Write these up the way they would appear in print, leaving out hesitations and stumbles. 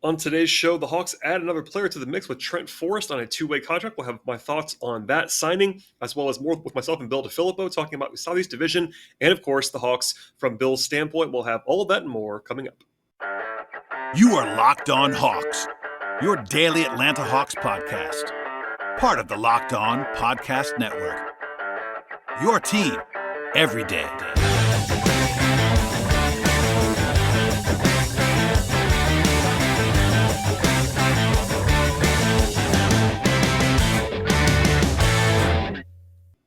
On today's show, the Hawks add another player to the mix with Trent Forrest on a two-way contract. We'll have my thoughts on that signing, as well as more with myself and Bill DiFilippo talking about the Southeast Division, and of course, the Hawks from Bill's standpoint. We'll have all of that and more coming up. You are Locked On Hawks, your daily Atlanta Hawks podcast. Part of the Locked On Podcast Network. Your team every day.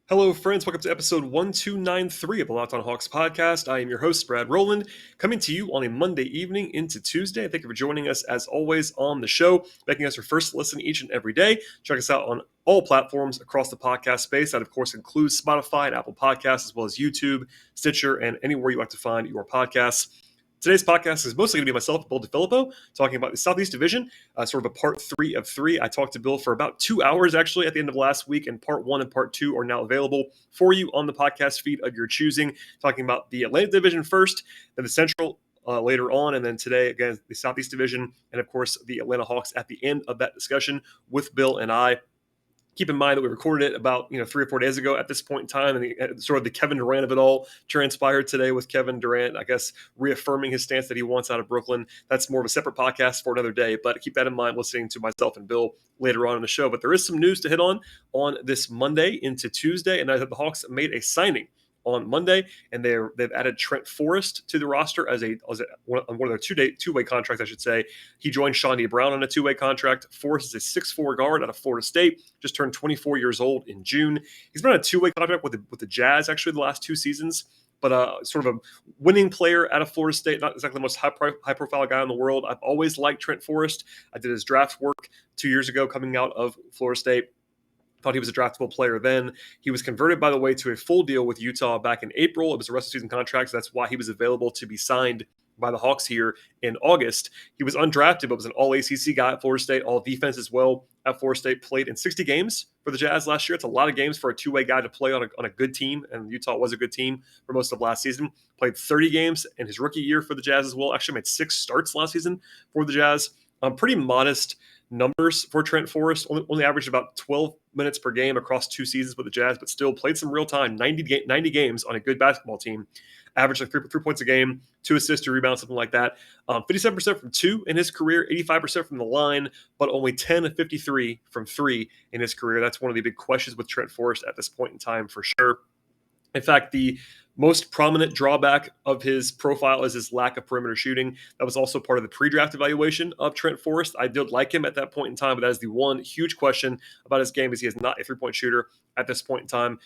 Hello, friends. Welcome to episode 1293 of the Locked On Hawks podcast. I am your host, Brad Rowland, coming to you on a Monday evening into Tuesday. Thank you for joining us, as always, on the show, making us your first listen each and every day. Check us out on all platforms across the podcast space. That, of course, includes Spotify and Apple Podcasts, as well as YouTube, Stitcher, and anywhere you like to find your podcasts. Today's podcast is mostly going to be myself, Bill DiFilippo, talking about the Southeast Division, sort of a part 3 of 3. I talked to Bill for about 2 hours, actually, at the end of last week, and part 1 and part 2 are now available for you on the podcast feed of your choosing, talking about the Atlantic Division first, then the Central later on, and then today, again, the Southeast Division, and of course, the Atlanta Hawks at the end of that discussion with Bill and I. Keep in mind that we recorded it about 3 or 4 days ago at this point in time, and sort of the Kevin Durant of it all transpired today with Kevin Durant, I guess, reaffirming his stance that he wants out of Brooklyn. That's more of a separate podcast for another day, but keep that in mind listening to myself and Bill later on in the show. But there is some news to hit on this Monday into Tuesday, and that the Hawks made a signing on Monday, and they've added Trent Forrest to the roster as one of their two-way contracts, I should say. He joined Shawnee Brown on a two-way contract. Forrest is a 6'4" guard out of Florida State, just turned 24 years old in June. He's been on a two-way contract with the Jazz, actually, the last 2 seasons, but sort of a winning player out of Florida State, not exactly the most high-profile guy in the world. I've always liked Trent Forrest. I did his draft work 2 years ago coming out of Florida State. Thought he was a draftable player then. He was converted, by the way, to a full deal with Utah back in April. It was a rest of season contract, so that's why he was available to be signed by the Hawks here in August. He was undrafted, but was an all-ACC guy at Florida State, all defense as well at Florida State. Played in 60 games for the Jazz last year. It's a lot of games for a two-way guy to play on a good team, and Utah was a good team for most of last season. Played 30 games in his rookie year for the Jazz as well. Actually made 6 starts last season for the Jazz. Pretty modest numbers for Trent Forrest. Only averaged about 12 minutes per game across 2 seasons with the Jazz, but still played some real time, 90 games on a good basketball team. Averaged like 3 points a game, 2 assists, 2 rebounds, something like that. 57% from 2 in his career, 85% from the line, but only 10 of 53 from 3 in his career. That's one of the big questions with Trent Forrest at this point in time for sure. In fact, the most prominent drawback of his profile is his lack of perimeter shooting. That was also part of the pre-draft evaluation of Trent Forrest. I did like him at that point in time, but that is the one huge question about his game is he is not a three-point shooter at this point in time.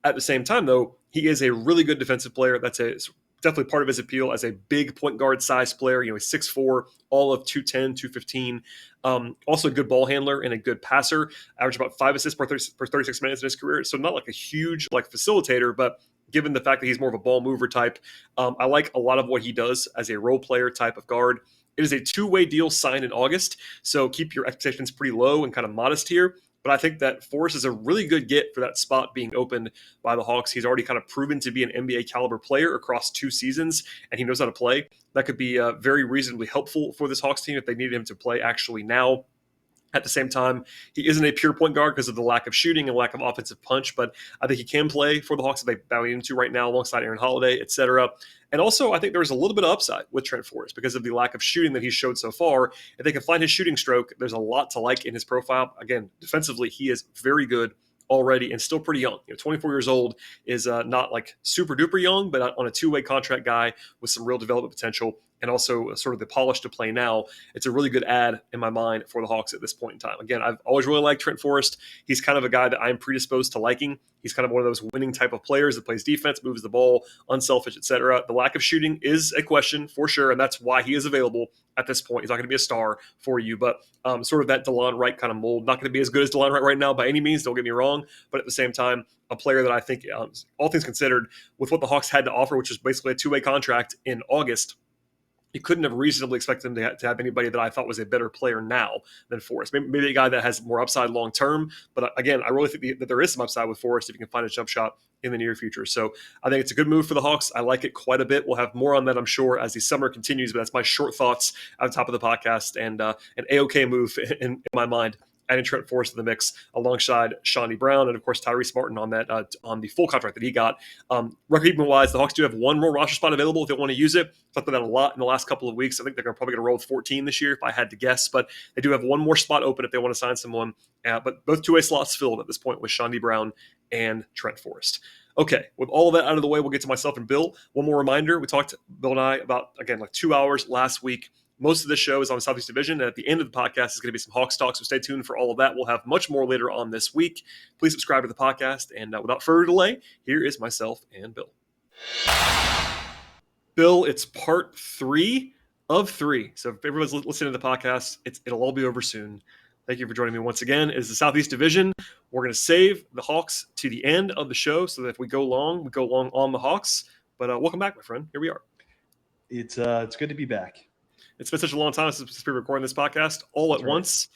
At the same time, though, he is a really good defensive player. That's definitely part of his appeal as a big point guard size player. He's 6'4", all of 210, 215. Also a good ball handler and a good passer. Averaged about 5 assists per 36 minutes in his career. So not like a huge facilitator, but given the fact that he's more of a ball mover type, I like a lot of what he does as a role player type of guard. It is a 2-way deal signed in August, so keep your expectations pretty low and kind of modest here. But I think that Forrest is a really good get for that spot being opened by the Hawks. He's already kind of proven to be an NBA caliber player across 2 seasons, and he knows how to play. That could be very reasonably helpful for this Hawks team if they needed him to play actually now. At the same time, he isn't a pure point guard because of the lack of shooting and lack of offensive punch, but I think he can play for the Hawks if they bow into right now alongside Aaron Holiday, etc. And also, I think there's a little bit of upside with Trent Forrest because of the lack of shooting that he's showed so far. If they can find his shooting stroke, there's a lot to like in his profile. Again, defensively, he is very good already and still pretty young. 24 years old is not like super duper young, but on a 2-way contract guy with some real development potential and also sort of the polish to play now. It's a really good add in my mind for the Hawks at this point in time. Again, I've always really liked Trent Forrest. He's kind of a guy that I'm predisposed to liking. He's kind of one of those winning type of players that plays defense, moves the ball, unselfish, etc. The lack of shooting is a question for sure, and that's why he is available at this point. He's not going to be a star for you, but sort of that DeLon Wright kind of mold. Not going to be as good as DeLon Wright right now by any means, don't get me wrong, but at the same time, a player that I think, all things considered, with what the Hawks had to offer, which was basically a 2-way contract in August, you couldn't have reasonably expected them to have anybody that I thought was a better player now than Forrest. Maybe a guy that has more upside long term. But again, I really think that there is some upside with Forrest if you can find a jump shot in the near future. So I think it's a good move for the Hawks. I like it quite a bit. We'll have more on that, I'm sure, as the summer continues. But that's my short thoughts at the top of the podcast, and an A-OK move in my mind. Adding Trent Forrest in the mix alongside Shawnee Brown and, of course, Tyrese Martin on that on the full contract that he got. Record-keeping-wise, the Hawks do have one more roster spot available if they want to use it. Thought that a lot in the last couple of weeks. I think they're probably going to roll with 14 this year if I had to guess. But they do have one more spot open if they want to sign someone. But both two-way slots filled at this point with Shawnee Brown and Trent Forrest. Okay, with all of that out of the way, we'll get to myself and Bill. One more reminder, we talked, Bill and I, about, again, like 2 hours last week. Most of the show is on the Southeast Division, and at the end of the podcast is going to be some Hawks talk, so stay tuned for all of that. We'll have much more later on this week. Please subscribe to the podcast, and without further delay, here is myself and Bill. Bill, it's part 3 of 3. So if everyone's listening to the podcast, it'll all be over soon. Thank you for joining me once again. It is the Southeast Division. We're going to save the Hawks to the end of the show so that if we go long on the Hawks. But welcome back, my friend. Here we are. It's good to be back. It's been such a long time since we've been recording this podcast all That's at right. once.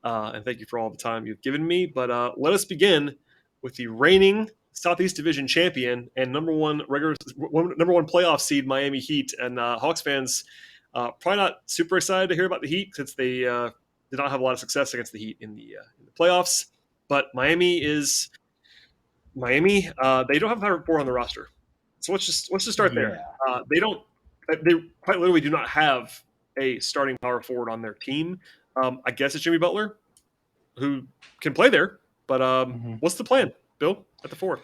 And thank you for all the time you've given me. But let us begin with the reigning Southeast Division champion and number one playoff seed Miami Heat. And Hawks fans probably not super excited to hear about the Heat since they did not have a lot of success against the Heat in the playoffs. But Miami. They don't have Tyler Ford on the roster, so let's just start there. They quite literally do not have a starting power forward on their team. I guess it's Jimmy Butler, who can play there. But what's the plan, Bill, at the 4?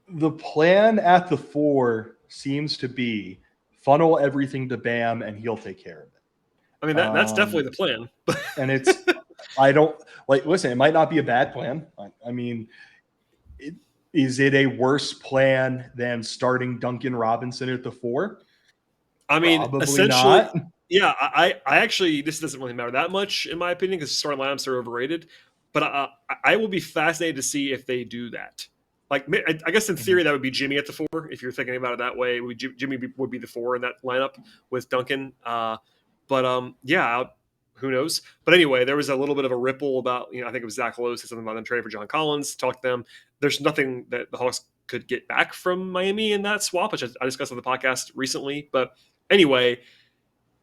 The plan at the 4 seems to be funnel everything to Bam, and he'll take care of it. I mean, that's definitely the plan. And it's – I don't – like, listen, it might not be a bad plan. I mean, is it a worse plan than starting Duncan Robinson at the 4? I mean, probably essentially not. Yeah, I actually, this doesn't really matter that much in my opinion because starting lineups are overrated. But I will be fascinated to see if they do that. Like, I guess in theory that would be Jimmy at the 4. If you're thinking about it that way, Jimmy would be the 4 in that lineup with Duncan. Who knows? But anyway, there was a little bit of a ripple about, I think it was Zach Lowe said something about them trading for John Collins. Talked to them. There's nothing that the Hawks could get back from Miami in that swap, which I discussed on the podcast recently. But anyway,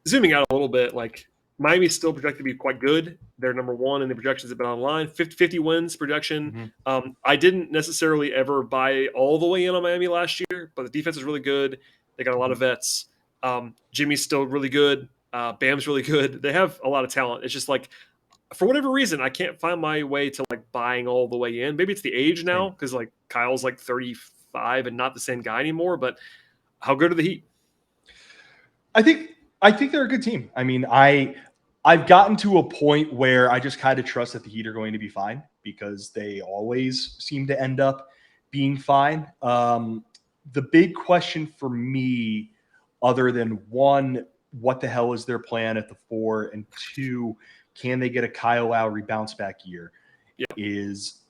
zooming out a little bit, like Miami's still projected to be quite good. They're number 1 in the projections have been online. 50 wins projection. I didn't necessarily ever buy all the way in on Miami last year, but the defense is really good. They got a lot of vets. Jimmy's still really good. Bam's really good. They have a lot of talent. It's just like, for whatever reason, I can't find my way to like buying all the way in. Maybe it's the age now because like Kyle's like 35 and not the same guy anymore. But how good are the Heat? I think they're a good team. I mean, I've gotten to a point where I just kind of trust that the Heat are going to be fine because they always seem to end up being fine. The big question for me, other than 1, what the hell is their plan at the 4, and 2, can they get a Kyle Lowry bounce back year, is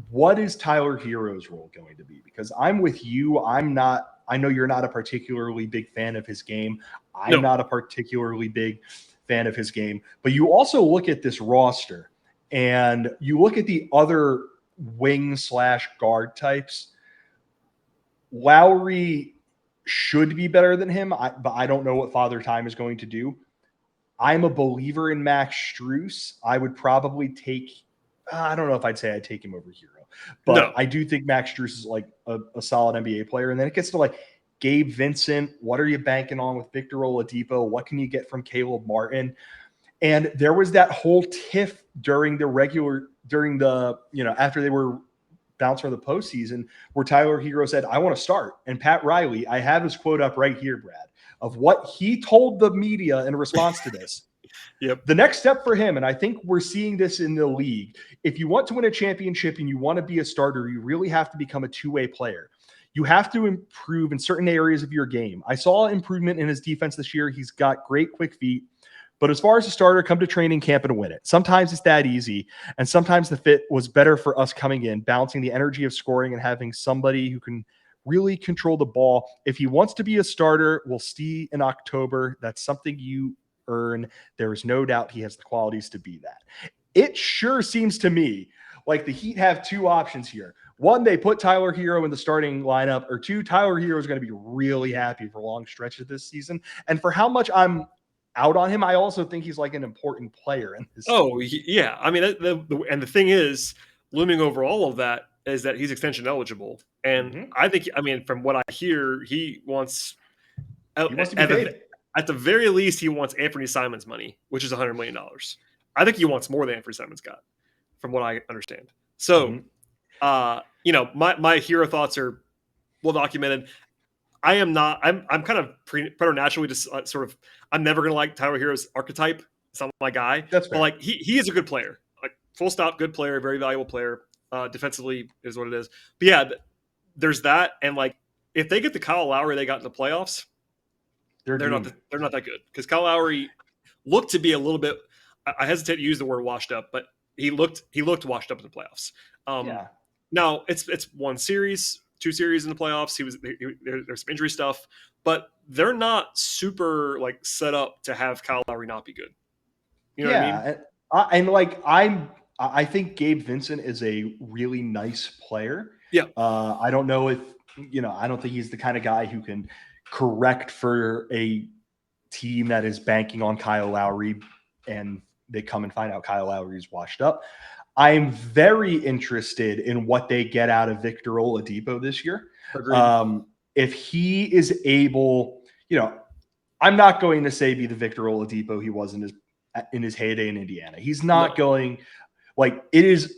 what is Tyler Hero's role going to be? Because I'm with you. I know you're not a particularly big fan of his game. I'm not a particularly big fan of his game. But you also look at this roster and you look at the other wing/guard types. Lowry should be better than him, but I don't know what Father Time is going to do. I'm a believer in Max Strus. I would probably take I don't know if I'd say I'd take him over Hero, but I do think Max Strus is like a solid NBA player. And then it gets to like Gabe Vincent. What are you banking on with Victor Oladipo? What can you get from Caleb Martin? And there was that whole tiff during the after they were bounced from the postseason where Tyler Hero said, I want to start. And Pat Riley, I have his quote up right here, Brad, of what he told the media in response to this. The next step for him, and I think we're seeing this in the league, if you want to win a championship and you want to be a starter, you really have to become a two-way player. You have to improve in certain areas of your game. I saw improvement in his defense this year. He's got great quick feet. But as far as a starter, come to training camp and win it. Sometimes it's that easy. And sometimes the fit was better for us coming in, balancing the energy of scoring and having somebody who can really control the ball. If he wants to be a starter, we'll see in October. That's something you earn. There is no doubt he has the qualities to be that. It sure seems to me like the Heat have two options here. one, they put Tyler Hero in the starting lineup, or two, Tyler Hero is going to be really happy for long stretches this season. And for how much I'm out on him, I also think he's like an important player in this. Yeah. I mean, and the thing is, looming over all of that is that he's extension eligible. And I think, I mean, from what I hear, he wants to be paid. At the very least, he wants Anthony Simon's money, which is $100 million. I think he wants more than Anthony Simon's got, from what I understand. So, my Hero thoughts are well documented. I'm kind of preternaturally just sort of, I'm never going to like Tyler Hero's archetype. It's not my guy. That's fair. But like, he is a good player. Like, full stop, good player, very valuable player. Defensively is what it is. But yeah, there's that. And like, if they get the Kyle Lowry they got in the playoffs, they're not that good, because Kyle Lowry looked to be a little bit. I hesitate to use the word washed up, but he looked washed up in the playoffs. Now it's one series, two series in the playoffs. There's some injury stuff, but they're not super like set up to have Kyle Lowry not be good. You know what I mean? I think Gabe Vincent is a really nice player. Yeah. I don't know if I don't think he's the kind of guy who can correct for a team that is banking on Kyle Lowry and they come and find out Kyle Lowry is washed up. I'm very interested in what they get out of Victor Oladipo this year. If he is able, I'm not going to say be the Victor Oladipo he was in his heyday in Indiana. He's not going like it is.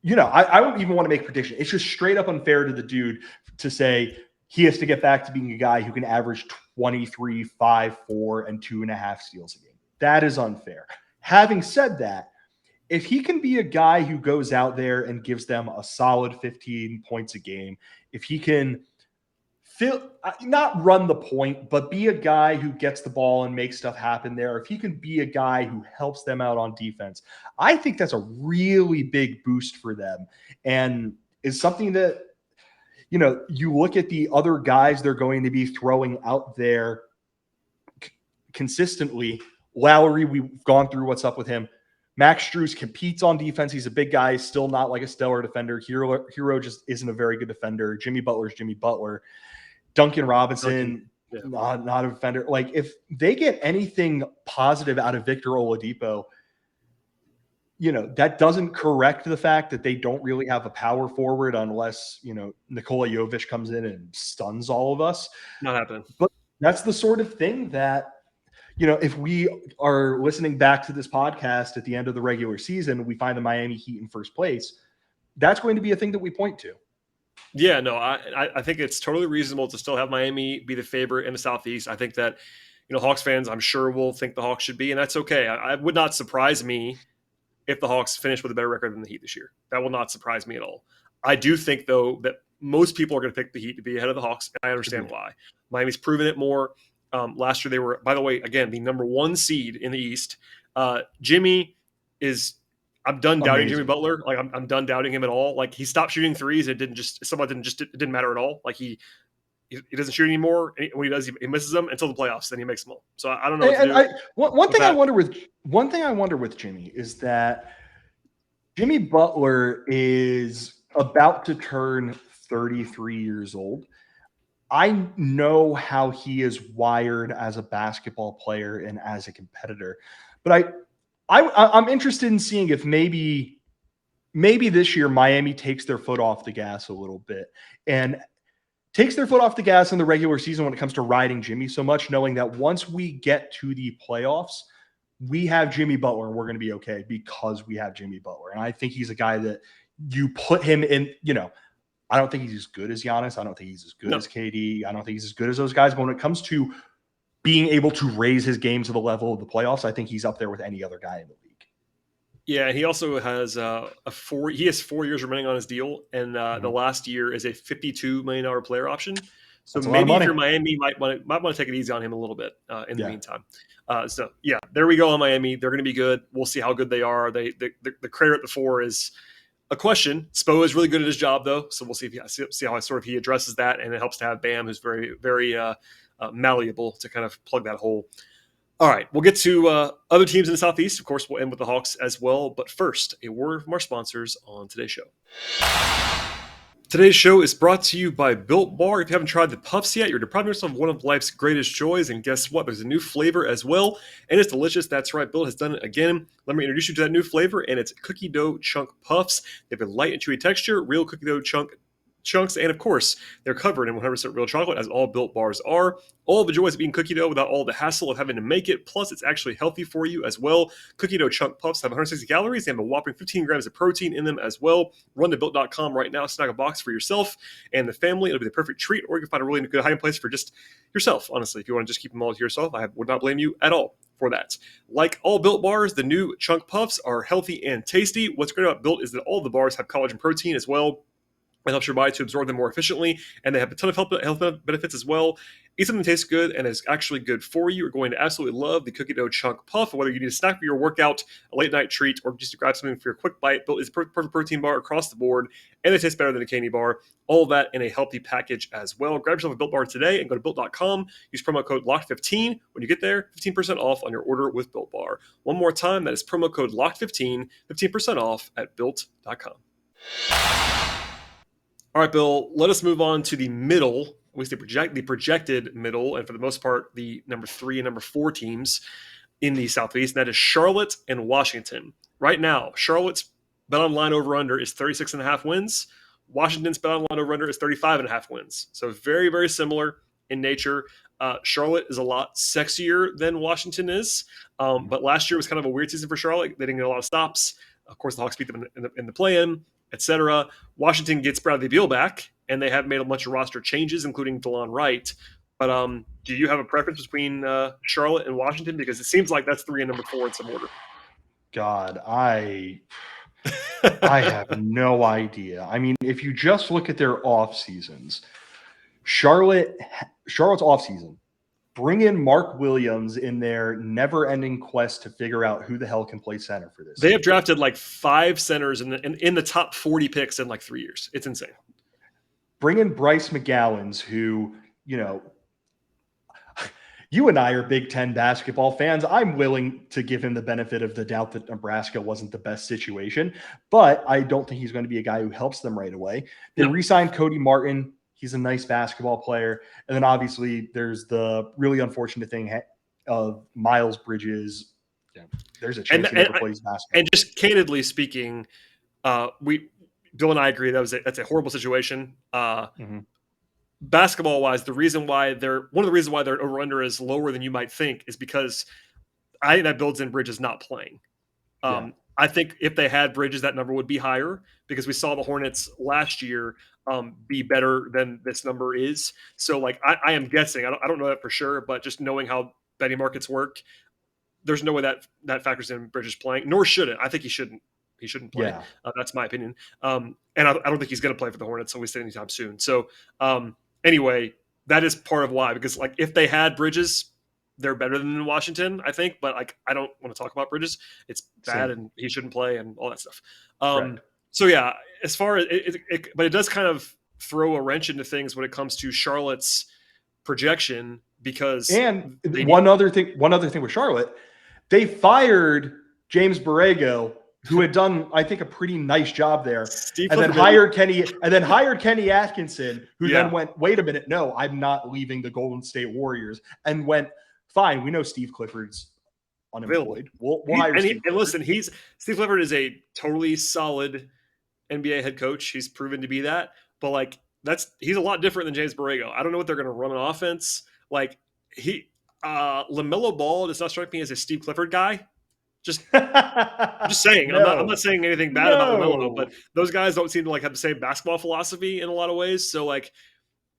I don't even want to make a prediction. It's just straight up unfair to the dude to say he has to get back to being a guy who can average 23, 5, 4, and 2.5 steals a game. That is unfair. Having said that, if he can be a guy who goes out there and gives them a solid 15 points a game, if he can not run the point, but be a guy who gets the ball and makes stuff happen there, if he can be a guy who helps them out on defense, I think that's a really big boost for them. And is something that, you look at the other guys they're going to be throwing out there consistently. Lowry, we've gone through what's up with him. Max Strus competes on defense. He's a big guy, still not like a stellar defender. Hero just isn't a very good defender. Jimmy Butler's Jimmy Butler. Duncan Robinson, not a defender. Like, if they get anything positive out of Victor Oladipo, that doesn't correct the fact that they don't really have a power forward unless, Nikola Jovic comes in and stuns all of us. Not happening. But that's the sort of thing that, if we are listening back to this podcast at the end of the regular season, we find the Miami Heat in first place, that's going to be a thing that we point to. Yeah, no, I think it's totally reasonable to still have Miami be the favorite in the Southeast. I think that, Hawks fans, I'm sure, will think the Hawks should be, and that's okay. I would not surprise me if the Hawks finish with a better record than the Heat this year. That will not surprise me at all. I do think, though, that most people are going to pick the Heat to be ahead of the Hawks, and I understand why. Miami's proven it more. Last year they were, by the way, again, the number 1 seed in the East. Jimmy is – I'm done doubting Jimmy Butler. Like, I'm done doubting him at all. Like, he stopped shooting threes. It didn't matter at all. Like, he doesn't shoot anymore. When he does, he misses them until the playoffs. Then he makes them all. So I don't know what to do. One thing I wonder with Jimmy is that Jimmy Butler is about to turn 33 years old. I know how he is wired as a basketball player and as a competitor, but I'm interested in seeing if maybe this year Miami takes their foot off the gas a little bit and takes their foot off the gas in the regular season when it comes to riding Jimmy so much, knowing that once we get to the playoffs, we have Jimmy Butler and we're going to be okay because we have Jimmy Butler. And I think he's a guy that you put him in, I don't think he's as good as Giannis. I don't think he's as good as KD. I don't think he's as good as those guys. But when it comes to being able to raise his game to the level of the playoffs, I think he's up there with any other guy in the league. Yeah, he also has he has 4 years remaining on his deal, and the last year is a $52 million player option. So maybe if you're Miami, might want to take it easy on him a little bit in the meantime. So yeah, there we go on Miami. They're going to be good. We'll see how good they are. The crater at the 4 is a question. Spo is really good at his job, though, so we'll see how he addresses that, and it helps to have Bam, who's very, very malleable to kind of plug that hole. All right, we'll get to other teams in the Southeast. Of course, we'll end with the Hawks as well. But first, a word from our sponsors on today's show. Today's show is brought to you by Built Bar. If you haven't tried the puffs yet, you're depriving yourself of one of life's greatest joys. And guess what? There's a new flavor as well, and it's delicious. That's right, Built has done it again. Let me introduce you to that new flavor, and it's cookie dough chunk puffs. They have a light and chewy texture, real cookie dough chunks, and of course, they're covered in 100% real chocolate, as all Built Bars are. All the joys of eating cookie dough without all the hassle of having to make it. Plus, it's actually healthy for you as well. Cookie dough chunk puffs have 160 calories. They have a whopping 15 grams of protein in them as well. Run to Built.com right now, snag a box for yourself and the family. It'll be the perfect treat, or you can find a really good hiding place for just yourself. Honestly, if you want to just keep them all to yourself, I would not blame you at all for that. Like all Built Bars, the new chunk puffs are healthy and tasty. What's great about Built is that all the bars have collagen protein as well. It helps your body to absorb them more efficiently, and they have a ton of health benefits as well. Eat something that tastes good and is actually good for you. You're going to absolutely love the cookie dough chunk puff. Whether you need a snack for your workout, a late night treat, or just to grab something for your quick bite, Built is a perfect protein bar across the board, and they taste better than a candy bar. All of that in a healthy package as well. Grab yourself a Built bar today and go to Built.com. Use promo code LOCKED15 when you get there. 15% off on your order with Built Bar. One more time, that is promo code LOCKED15, 15% off at Built.com. All right, Bill, let us move on to the middle, at least the projected middle, and for the most part, the number 3 and number 4 teams in the Southeast, and that is Charlotte and Washington. Right now, Charlotte's BetOnline over-under is 36.5 wins. Washington's BetOnline over-under is 35.5 wins. So very, very similar in nature. Charlotte is a lot sexier than Washington is, but last year was kind of a weird season for Charlotte. They didn't get a lot of stops. Of course, the Hawks beat them in the play-in, etc. Washington gets Bradley Beal back, and they have made a bunch of roster changes, including DeLon Wright. But do you have a preference between Charlotte and Washington? Because it seems like that's 3 and number 4 in some order. God, I have no idea. I mean, if you just look at their off seasons, Charlotte's off season, bring in Mark Williams in their never-ending quest to figure out who the hell can play center for this. They have drafted like 5 centers in the top 40 picks in like 3 years. It's insane. Bring in Bryce McGowens, who, you and I are Big Ten basketball fans. I'm willing to give him the benefit of the doubt that Nebraska wasn't the best situation, but I don't think he's going to be a guy who helps them right away. They re-signed Cody Martin. He's a nice basketball player. And then obviously there's the really unfortunate thing of Miles Bridges. Yeah, there's a chance he never plays basketball. And just candidly speaking, Bill and I agree that's a horrible situation. Basketball wise, one of the reasons why their over under is lower than you might think is because I think that builds in Bridges not playing. I think if they had Bridges, that number would be higher because we saw the Hornets last year be better than this number is. So, like, I am guessing. I don't know that for sure, but just knowing how betting markets work, there's no way that factors in Bridges playing. Nor should it. I think he shouldn't. He shouldn't play. Yeah. That's my opinion. And I don't think he's going to play for the Hornets, at least anytime soon. So, anyway, that is part of why. Because, like, if they had Bridges, they're better than Washington, I think, but like I don't want to talk about Bridges. It's bad, and he shouldn't play, and all that stuff. So yeah, as far as but it does kind of throw a wrench into things when it comes to Charlotte's projection because. And one other thing with Charlotte, they fired James Borrego, who had done, I think, a pretty nice job there, and then hired Kenny Atkinson, who then went, wait a minute, no, I'm not leaving the Golden State Warriors, and went. Fine, we know Steve Clifford's unemployed. We'll hire Steve Clifford. And listen, Steve Clifford is a totally solid NBA head coach. He's proven to be that. But like he's a lot different than James Borrego. I don't know what they're going to run on offense. Like LaMelo Ball does not strike me as a Steve Clifford guy. I'm just saying. No. I'm not saying anything bad about LaMelo, but those guys don't seem to like have the same basketball philosophy in a lot of ways. So like.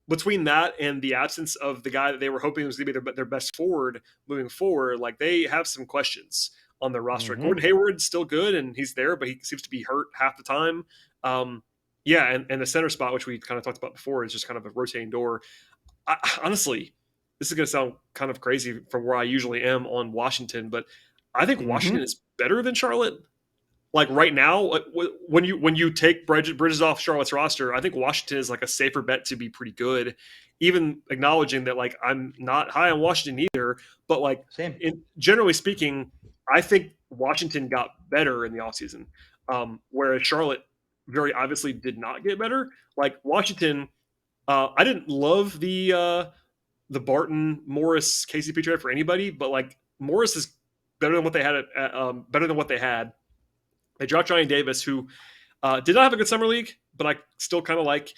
Between that and the absence of the guy that they were hoping was going to be their best forward moving forward, like they have some questions on their roster. Gordon Hayward's still good and he's there, but he seems to be hurt half the time. And the center spot, which we kind of talked about before, is just kind of a rotating door. Honestly, this is going to sound kind of crazy from where I usually am on Washington, but I think Washington is better than Charlotte. Like right now, when you take Bridges off Charlotte's roster, I think Washington is like a safer bet to be pretty good. Even acknowledging that, like I'm not high on Washington either, but like generally speaking, I think Washington got better in the offseason, whereas Charlotte very obviously did not get better. Like Washington, I didn't love the Barton Morris KCP trade for anybody, but like Morris is better than what they had. Better than what they had. They dropped Johnny Davis, who did not have a good summer league, but I still kind of like.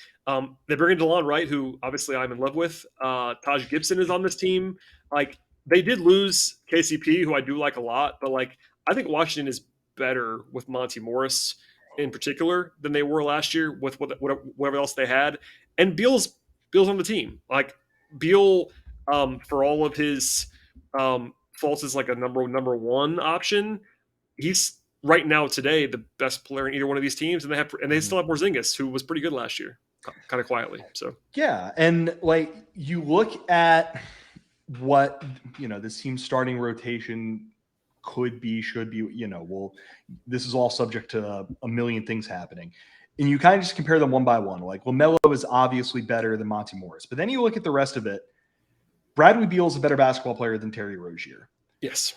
They bring in DeLon Wright, who obviously I'm in love with. Taj Gibson is on this team. Like they did lose KCP, who I do like a lot, but like I think Washington is better with Monty Morris in particular than they were last year with whatever else they had. And Beal's on the team. Like Beal, for all of his faults, is like a number one option. He's right now today the best player in either one of these teams, and they still have Porzingis, who was pretty good last year, kind of quietly. So yeah, and like you look at what this team's starting rotation could be, should be. Well, this is all subject to a million things happening, and you kind of just compare them one by one. Like LaMelo is obviously better than Monty Morris, but then you look at the rest of it. Bradley Beal is a better basketball player than Terry Rozier. Yes.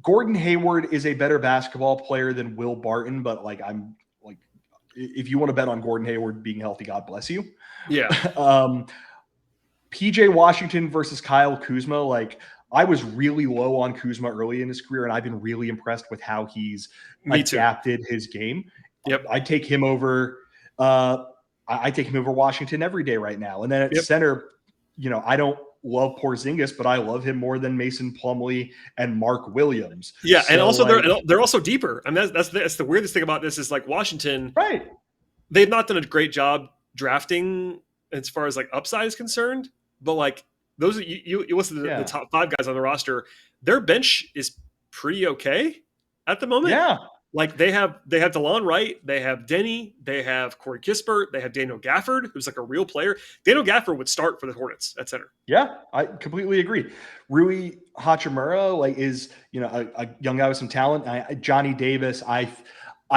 Gordon Hayward is a better basketball player than Will Barton, but like I'm like, if you want to bet on Gordon Hayward being healthy, God bless you. Yeah. PJ Washington versus Kyle Kuzma. Like I was really low on Kuzma early in his career, and I've been really impressed with how he's adapted his game. Yep. I take him over. I take him over Washington every day right now. And then at center, I don't love Porzingis, but I love him more than Mason Plumlee and Mark Williams. Yeah, so, and also they're also deeper. I mean, that's the weirdest thing about this is like Washington, right? They've not done a great job drafting as far as like upside is concerned, but like those you listen to the top 5 guys on the roster, their bench is pretty okay at the moment. Yeah. Like they have DeLon Wright, they have Denny, they have Corey Kispert, they have Daniel Gafford, who's like a real player. Daniel Gafford would start for the Hornets at center. Yeah, I completely agree. Rui Hachimura is a young guy with some talent. Johnny Davis, I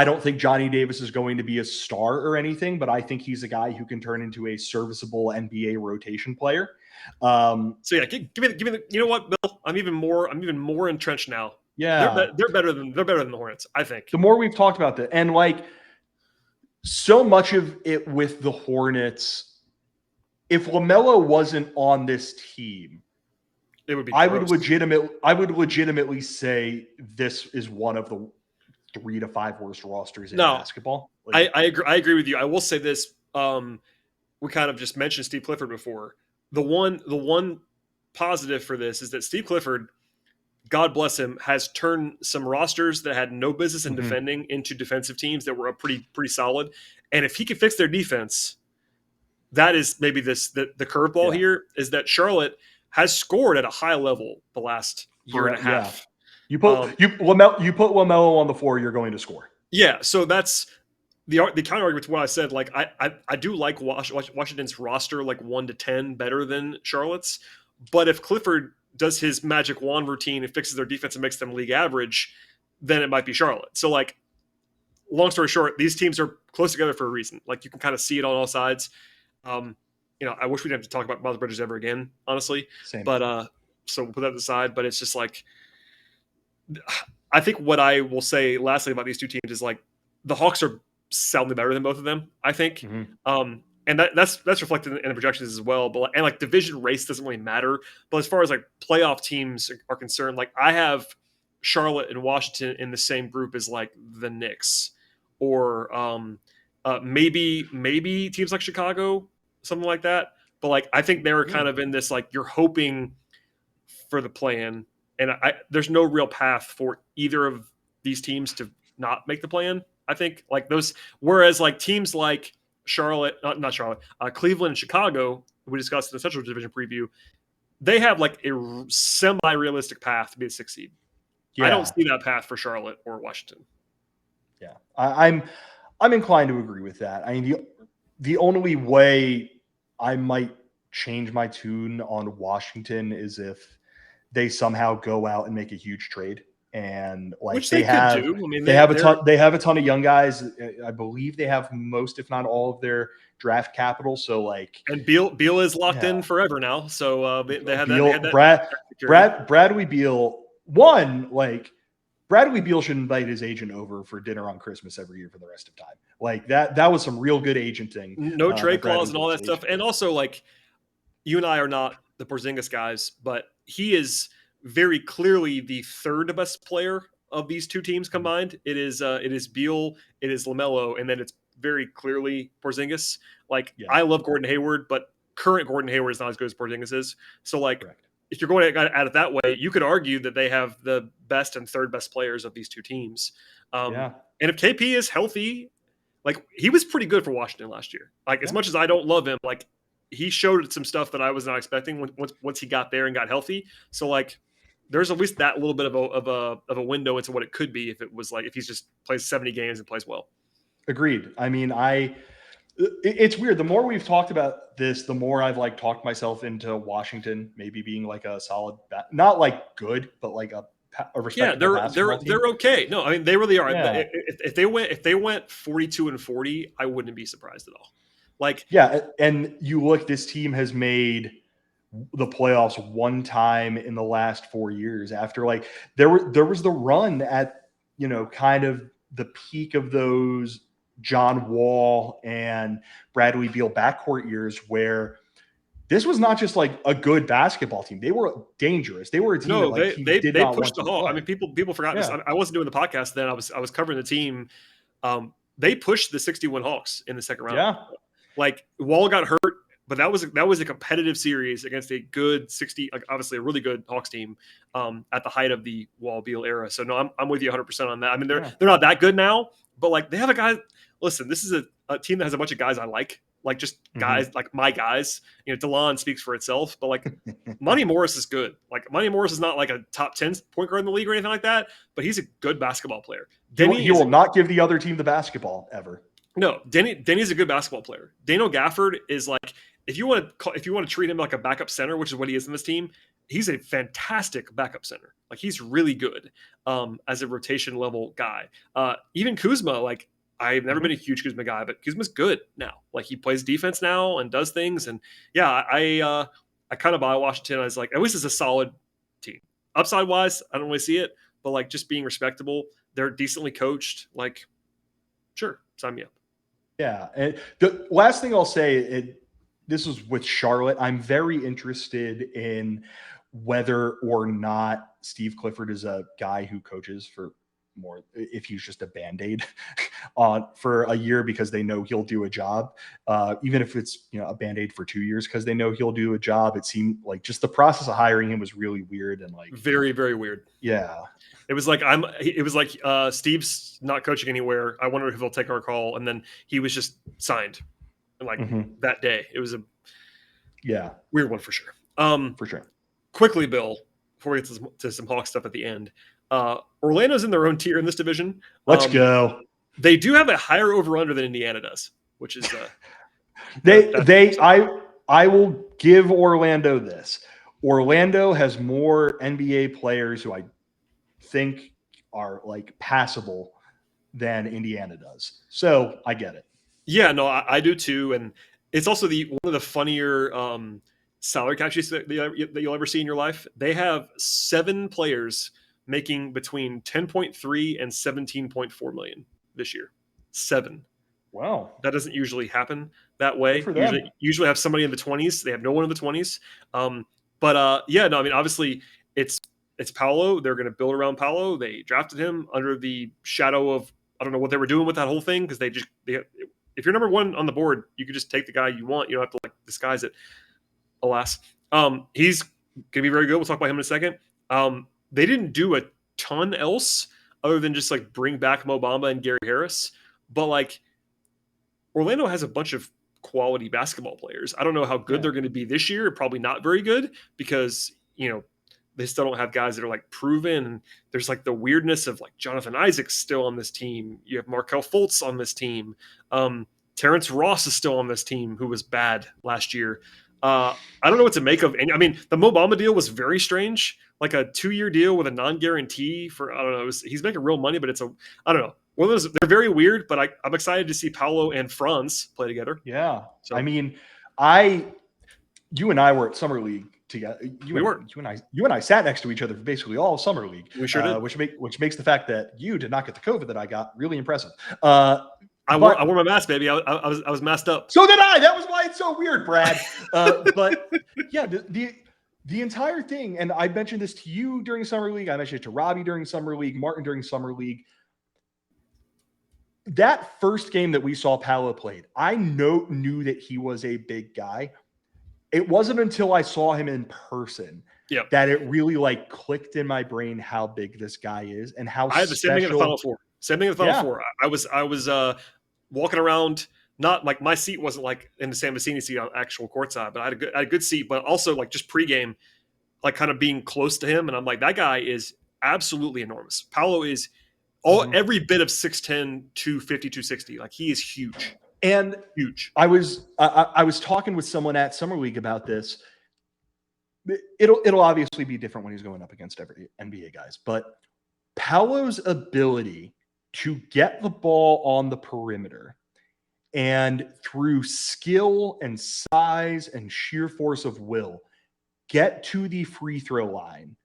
don't think Johnny Davis is going to be a star or anything, but I think he's a guy who can turn into a serviceable NBA rotation player. So yeah, give me the. You know what, Bill? I'm even more entrenched now. Yeah, they're better than the Hornets, I think. The more we've talked about that, and like so much of it with the Hornets, if LaMelo wasn't on this team, it would be. I would legitimately say this is one of the 3 to 5 worst rosters in basketball. Like, I agree with you. I will say this. We kind of just mentioned Steve Clifford before. The one positive for this is that Steve Clifford, God bless him, has turned some rosters that had no business in defending into defensive teams that were pretty solid. And if he can fix their defense, that is maybe the curveball here is that Charlotte has scored at a high level the last year and a half. You put LaMelo on the floor, you're going to score. Yeah, so that's the counter argument to what I said. Like I do like Washington's roster like 1 to 10 better than Charlotte's, but if Clifford does his magic wand routine and fixes their defense and makes them league average, then it might be Charlotte. So like, long story short, these teams are close together for a reason. Like you can kind of see it on all sides. I wish we didn't have to talk about Miles Bridges ever again, honestly. Same. But so we'll put that aside. But it's just like, I think what I will say lastly about these two teams is like the Hawks are soundly better than both of them, I think. And that's reflected in the projections as well. But and like division race doesn't really matter. But as far as like playoff teams are concerned, like I have Charlotte and Washington in the same group as like the Knicks, or maybe teams like Chicago, something like that. But like I think they were kind of in this like you're hoping for the play-in, and there's no real path for either of these teams to not make the play-in. I think like those, whereas like teams like Cleveland and Chicago, we discussed in the Central Division preview, they have like a semi-realistic path to be a 6th seed. Yeah. I don't see that path for Charlotte or Washington. Yeah, I'm inclined to agree with that. I mean, the only way I might change my tune on Washington is if they somehow go out and make a huge trade. And like which they have, do. I mean, they have a ton of young guys. I believe they have most, if not all, of their draft capital. So like, and Beal is locked in forever now. So they had Bradley Beal. One, like Bradley Beal should invite his agent over for dinner on Christmas every year for the rest of time. Like that was some real good agenting. No trade clause and all that Beal's stuff. And also, like, you and I are not the Porzingis guys, but he is very clearly the third best player of these two teams combined. It is Beal, it is LaMelo, and then it's very clearly Porzingis. Like, I love Gordon Hayward, but current Gordon Hayward is not as good as Porzingis is. So, like, if you're going at it that way, you could argue that they have the best and third best players of these two teams. And if KP is healthy, like, he was pretty good for Washington last year. Like, as much as I don't love him, like, he showed some stuff that I was not expecting once he got there and got healthy. So, like, there's at least that little bit of a window into what it could be if it was like if he's just plays 70 games and plays well. Agreed. I mean, it's weird. The more we've talked about this, the more I've like talked myself into Washington maybe being like a solid, not like good, but like a respectable basketball team. They're okay. No, I mean, they really are. Yeah. If they went 42-40, I wouldn't be surprised at all. Like, and you look, this team has made the playoffs one time in the last 4 years after like there was the run at, you know, kind of the peak of those John Wall and Bradley Beal backcourt years where this was not just like a good basketball team. They were dangerous. They were a team that like, they pushed the Hawks. I mean, people forgot this. I wasn't doing the podcast then. I was covering the team. They pushed the 61 Hawks in the second round. Yeah. Like, Wall got hurt, but that was a competitive series against a good 60, like obviously a really good Hawks team at the height of the Wall Beal era. So no, I'm with you 100% on that. I mean, they're not that good now, but like they have a guy. Listen, this is a team that has a bunch of guys I like just guys like my guys. You know, DeLon speaks for itself, but like Monty Morris is good. Like, Monty Morris is not like a top 10 point guard in the league or anything like that, but he's a good basketball player. He will not give the other team the basketball ever. No, Denny's a good basketball player. Daniel Gafford is like, if you want to treat him like a backup center, which is what he is in this team, he's a fantastic backup center. Like, he's really good as a rotation level guy. Even Kuzma, like, I've never been a huge Kuzma guy, but Kuzma's good now. Like, he plays defense now and does things. And yeah, I kind of buy Washington. I was like, at least it's a solid team. Upside wise, I don't really see it, but like just being respectable, they're decently coached. Like, sure, sign me up. Yeah. And the last thing I'll say, this was with Charlotte. I'm very interested in whether or not Steve Clifford is a guy who coaches for more, if he's just a Band-Aid for a year because they know he'll do a job, even if it's, you know, a Band-Aid for 2 years because they know he'll do a job. It seemed like just the process of hiring him was really weird and like very, very weird. Yeah. It was like Steve's not coaching anywhere. I wonder if he'll take our call, and then he was just signed, like that day. It was a weird one for sure. For sure. Quickly, Bill, before we get to some Hawks stuff at the end, Orlando's in their own tier in this division. Let's go. They do have a higher over/under than Indiana does, which is I will give Orlando this. Orlando has more NBA players who I think are like passable than Indiana does. So I get it. Yeah, no, I do too. And it's also one of the funnier salary cap sheets that you'll ever see in your life. They have 7 players making between 10.3 and 17.4 million this year. 7. Wow. That doesn't usually happen that way. Usually have somebody in the 20s. They have no one in the 20s. Yeah, no, I mean, obviously it's Paolo. They're going to build around Paolo. They drafted him under the shadow of, I don't know what they were doing with that whole thing, because if you're number 1 on the board, you can just take the guy you want. You don't have to like disguise it. Alas, he's going to be very good. We'll talk about him in a second. They didn't do a ton else other than just like bring back Mo Bamba and Gary Harris, but like Orlando has a bunch of quality basketball players. I don't know how good they're going to be this year. Probably not very good because, you know, they still don't have guys that are like proven. And there's like the weirdness of like Jonathan Isaac's still on this team. You have Markelle Fultz on this team. Terrence Ross is still on this team, who was bad last year. I don't know what to make of. I mean, the Mo Bamba deal was very strange, like a 2-year deal with a non-guarantee for, I don't know. He's making real money, but I don't know. One of those, they're very weird, but I'm excited to see Paolo and Franz play together. Yeah. So, I mean, you and I were at Summer League together. We were. You and I sat next to each other for basically all of summer league. We sure did. Which makes the fact that you did not get the COVID that I got really impressive. I wore my mask, baby. I was masked up. So did I. That was why it's so weird, Brad. But yeah, the entire thing, and I mentioned this to you during summer league. I mentioned it to Robbie during summer league, Martin during summer league. That first game that we saw Paolo played, I knew that he was a big guy. It wasn't until I saw him in person that it really like clicked in my brain how big this guy is and how I had the same thing in the Final Four. Same thing in the Final Four. I was walking around, not like my seat wasn't like in the San Vicini seat on actual courtside, but I had a good seat, but also like just pregame, like kind of being close to him. And I'm like, that guy is absolutely enormous. Paolo is every bit of 6'10", 250, 260. Like he is huge. And huge. I was talking with someone at Summer League about this. It'll obviously be different when he's going up against every NBA guys, but Paolo's ability to get the ball on the perimeter and through skill and size and sheer force of will, get to the free throw line,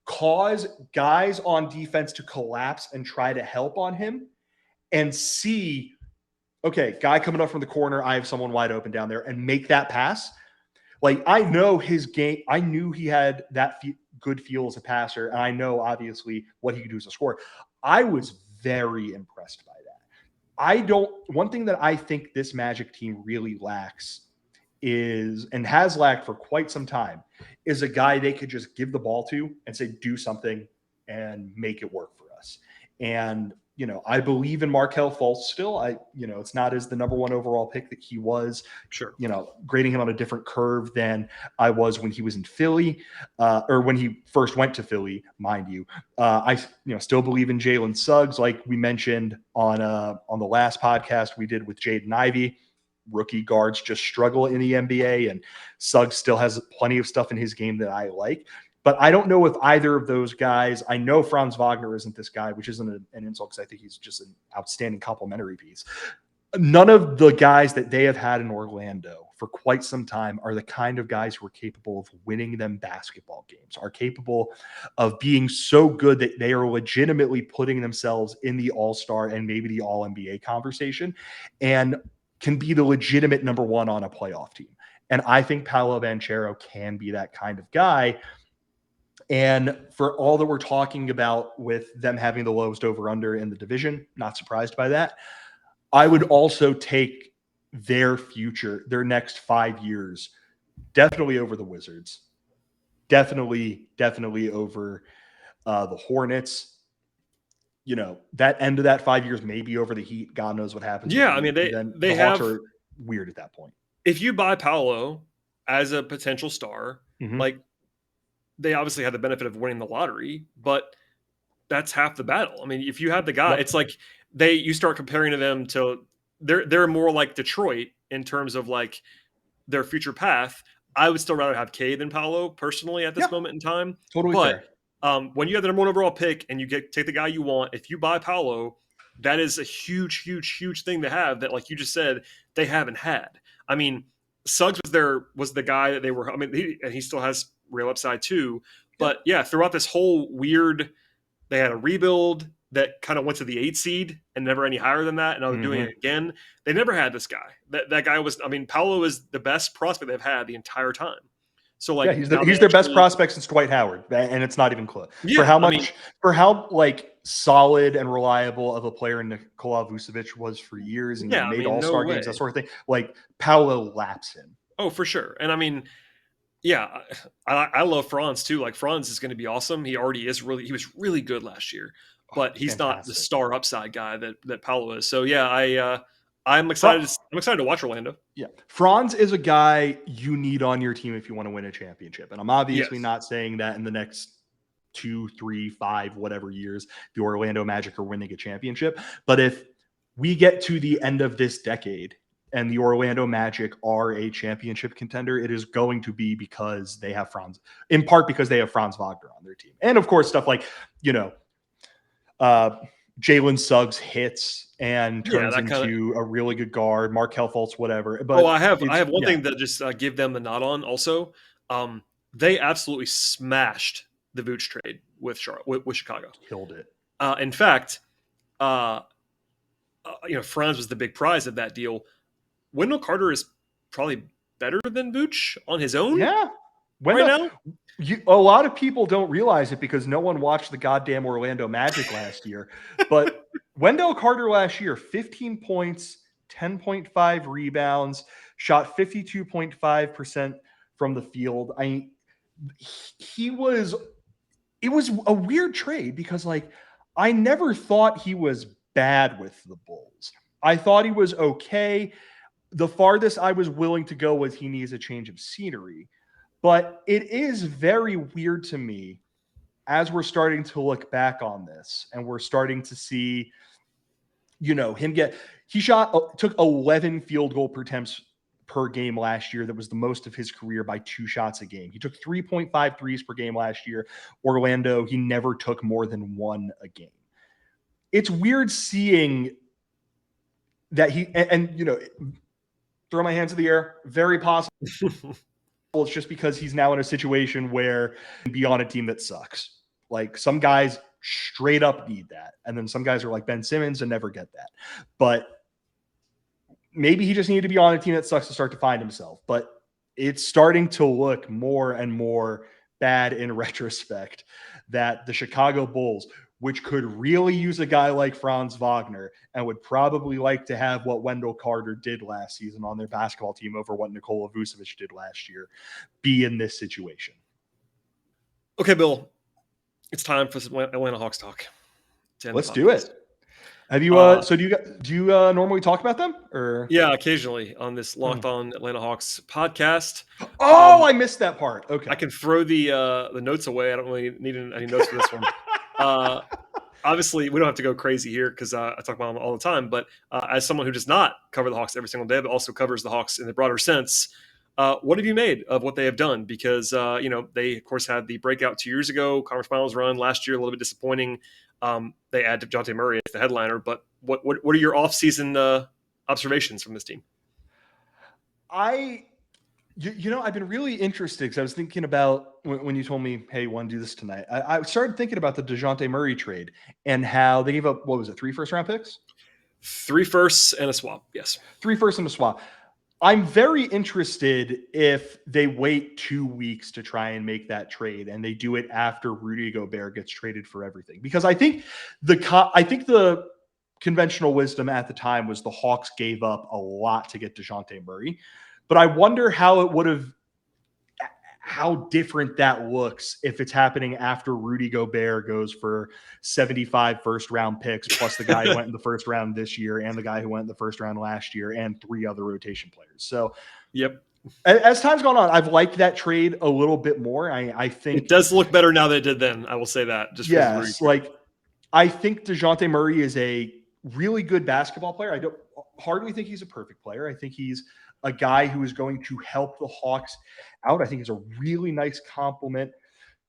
cause guys on defense to collapse and try to help on him, and see, okay, guy coming up from the corner, I have someone wide open down there, and make that pass. Like, I know his game. I knew he had that good feel as a passer, and I know, obviously, what he could do as a scorer. I was very impressed by that. One thing that I think this Magic team really lacks is, and has lacked for quite some time, is a guy they could just give the ball to and say, do something and make it work for us. And, I believe in Markelle Fultz still. It's not as the number one overall pick that he was. Sure. Grading him on a different curve than I was when he was in Philly, or when he first went to Philly, mind you. I still believe in Jalen Suggs, like we mentioned on the last podcast we did with Jaden Ivey. Rookie guards just struggle in the NBA, and Suggs still has plenty of stuff in his game that I like. But I don't know if either of those guys, I know Franz Wagner isn't this guy, which isn't an insult because I think he's just an outstanding complementary piece. None of the guys that they have had in Orlando for quite some time are the kind of guys who are capable of winning them basketball games, are capable of being so good that they are legitimately putting themselves in the All-Star and maybe the All-NBA conversation, and can be the legitimate number one on a playoff team. And I think Paolo Banchero can be that kind of guy. And for all that we're talking about with them having the lowest over-under in the division, not surprised by that. I would also take their future, their next 5 years, definitely over the Wizards, definitely over the Hornets. That end of that 5 years, maybe over the Heat. God knows what happens. Yeah, I mean, they Hawks are weird at that point. If you buy Paolo as a potential star, like, they obviously had the benefit of winning the lottery, but that's half the battle. I mean, if you have the guy, it's like you start comparing to them to they're more like Detroit in terms of like their future path. I would still rather have K than Paolo personally at this moment in time. Totally but fair. When you have the number one overall pick and you take the guy you want, if you buy Paolo, that is a huge thing to have that, like you just said, they haven't had. I mean, Suggs was the guy that they were. I mean, he still has real upside too. But yeah, throughout this whole weird, they had a rebuild that kind of went to the 8 seed and never any higher than that. And now they're doing it again. They never had this guy. That guy was, I mean, Paolo is the best prospect they've had the entire time. So like, he's their best prospect since Dwight Howard, and it's not even close. Yeah, for how like solid and reliable of a player Nikola Vucevic was for years, and made All-Star games, that sort of thing. Like, Paolo laps him. Oh, for sure. And I mean, yeah, I love Franz too. Like, Franz is going to be awesome. He already is he was really good last year, but he's not the star upside guy that Paolo is. So yeah, I'm excited. I'm excited to watch Orlando. Yeah, Franz is a guy you need on your team if you want to win a championship. And I'm obviously not saying that in the next 2, 3, 5, whatever years the Orlando Magic are winning a championship. But if we get to the end of this decade and the Orlando Magic are a championship contender, it is going to be because they have Franz, in part because they have Franz Wagner on their team. And of course, stuff like, Jalen Suggs hits and turns into a really good guard, Markelle Fultz, whatever. But I have one thing that just give them the nod on also. they absolutely smashed the Vooch trade with Chicago. Killed it. In fact, Franz was the big prize of that deal. Wendell Carter is probably better than Vooch on his own. Yeah. Right now, a lot of people don't realize it because no one watched the goddamn Orlando Magic last year. But Wendell Carter last year, 15 points, 10.5 rebounds, shot 52.5% from the field. It was a weird trade because, like, I never thought he was bad with the Bulls. I thought he was okay. The farthest I was willing to go was he needs a change of scenery. But it is very weird to me as we're starting to look back on this and we're starting to see, him took 11 field goal attempts per game last year. That was the most of his career by 2 shots a game. He took 3.5 threes per game last year. Orlando, he never took more than 1 a game. It's weird seeing that throw my hands in the air, very possible. It's just because he's now in a situation where he can be on a team that sucks. Like, some guys straight up need that. And then some guys are like Ben Simmons and never get that. But maybe he just needed to be on a team that sucks to start to find himself. But it's starting to look more and more bad in retrospect that the Chicago Bulls, which could really use a guy like Franz Wagner and would probably like to have what Wendell Carter did last season on their basketball team over what Nikola Vucevic did last year, be in this situation. Okay, Bill, it's time for some Atlanta Hawks talk. Let's do it. Have you? So do you normally talk about them? Or yeah, occasionally on this Locked On Atlanta Hawks podcast. Oh, I missed that part. Okay, I can throw the notes away. I don't really need any notes for this one. Obviously, we don't have to go crazy here because I talk about them all the time. But as someone who does not cover the Hawks every single day, but also covers the Hawks in the broader sense, what have you made of what they have done? Because they of course had the breakout 2 years ago, conference finals run last year, a little bit disappointing. They add DeJounte Murray as the headliner. But what are your off-season observations from this team? I've been really interested because I was thinking about when you told me, hey, you want to do this tonight? I started thinking about the DeJounte Murray trade and how they gave up, 3 first-round picks? 3 firsts and a swap, yes. 3 firsts and a swap. I'm very interested if they wait 2 weeks to try and make that trade and they do it after Rudy Gobert gets traded for everything. Because I think the conventional wisdom at the time was the Hawks gave up a lot to get DeJounte Murray. But I wonder how different that looks if it's happening after Rudy Gobert goes for 75 first-round picks, plus the guy who went in the first round this year and the guy who went in the first round last year and 3 other rotation players. So, yep. As time's gone on, I've liked that trade a little bit more. I think it does look better now than it did then. I will say that. I think DeJounte Murray is a really good basketball player. I don't hardly think he's a perfect player. I think he's a guy who is going to help the Hawks out. I think he's a really nice compliment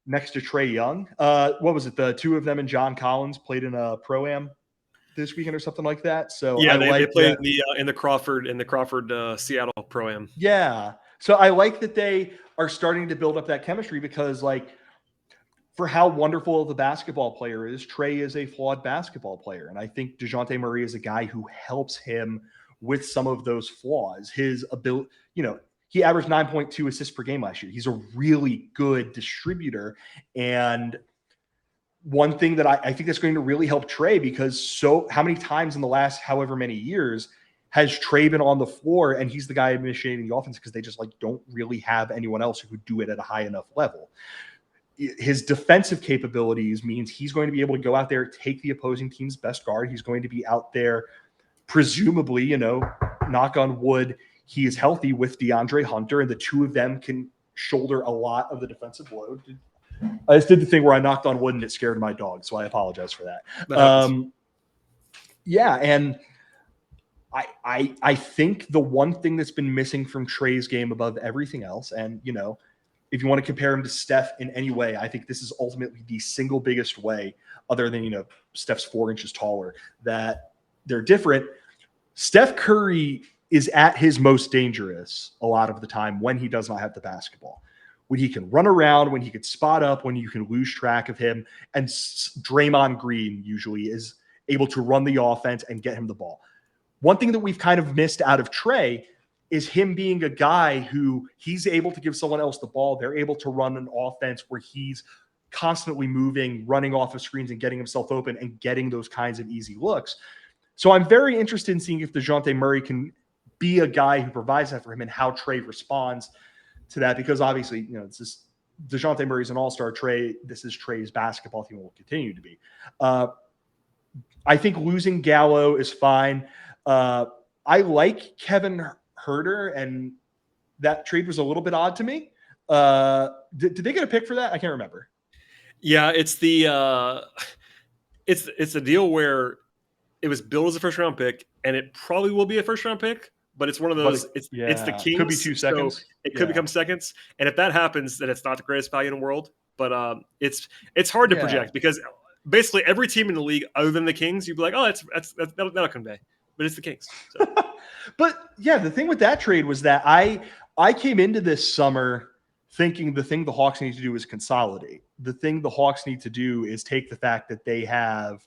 next to Trae Young. What was it? The 2 of them and John Collins played in a Pro-Am this weekend or something like that. So yeah, they played in the Crawford Seattle Pro-Am. Yeah. So I like that they are starting to build up that chemistry because, like, for how wonderful of a basketball player is, Trae is a flawed basketball player. And I think DeJounte Murray is a guy who helps him with some of those flaws. His ability, he averaged 9.2 assists per game last year. He's a really good distributor. And one thing that I think that's going to really help Trae, because how many times in the last however many years has Trae been on the floor and he's the guy initiating the offense because they just don't really have anyone else who could do it at a high enough level. His defensive capabilities means he's going to be able to go out there, take the opposing team's best guard. He's going to be out there, presumably, knock on wood, he is healthy with DeAndre Hunter, and the 2 of them can shoulder a lot of the defensive load. I just did the thing where I knocked on wood and it scared my dog, so I apologize for that. And I think the one thing that's been missing from Trae's game above everything else, and if you want to compare him to Steph in any way, I think this is ultimately the single biggest way, other than Steph's 4 inches taller, that they're different. Steph Curry is at his most dangerous a lot of the time when he does not have the basketball. when he can run around, when he could spot up, when you can lose track of him. And Draymond Green usually is able to run the offense and get him the ball. One thing that we've kind of missed out of Trey is him being a guy who he's able to give someone else the ball. They're able to run an offense where he's constantly moving, running off of screens and getting himself open and getting those kinds of easy looks. So I'm very interested in seeing if DeJounte Murray can be a guy who provides that for him and how Trey responds to that, because obviously, it's just DeJounte Murray's an all-star. This is Trey's basketball team and will continue to be. I think losing Gallo is fine. I like Kevin Huerter, and that trade was a little bit odd to me. Did they get a pick for that? I can't remember. Yeah, it's the it's a deal where it was billed as a first round pick, and it probably will be a first round pick, but it's one of those. It's the Kings. Could be 2 seconds. So it could become seconds, and if that happens, then it's not the greatest value in the world. But it's hard to project, because basically every team in the league other than the Kings, you'd be like, oh, that'll convey, but it's the Kings. So. But yeah, the thing with that trade was that I came into this summer thinking the thing the Hawks need to do is consolidate. The thing the Hawks need to do is take the fact that they have,